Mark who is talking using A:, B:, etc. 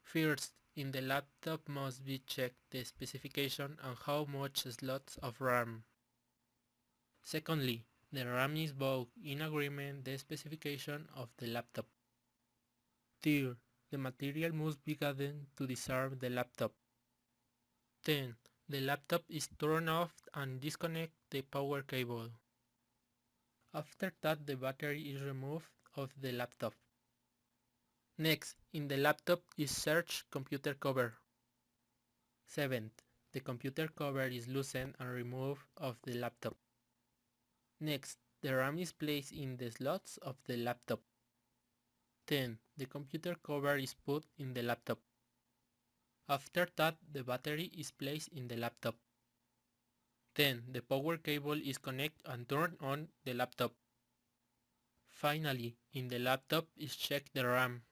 A: First, in the laptop must be checked the specification and how much slots of RAM. Secondly, the RAM is both in agreement the specification of the laptop. Third, the material must be gathered to disarm the laptop. Then, the laptop is turned off and disconnect the power cable. After that, the battery is removed of the laptop. Next, in the laptop is search computer cover. 7th, the computer cover is loosened and removed of the laptop. Next, the RAM is placed in the slots of the laptop. 10. The computer cover is put in the laptop. After that, the battery is placed in the laptop. Then, the power cable is connected and turned on the laptop. Finally, in the laptop is checked the RAM.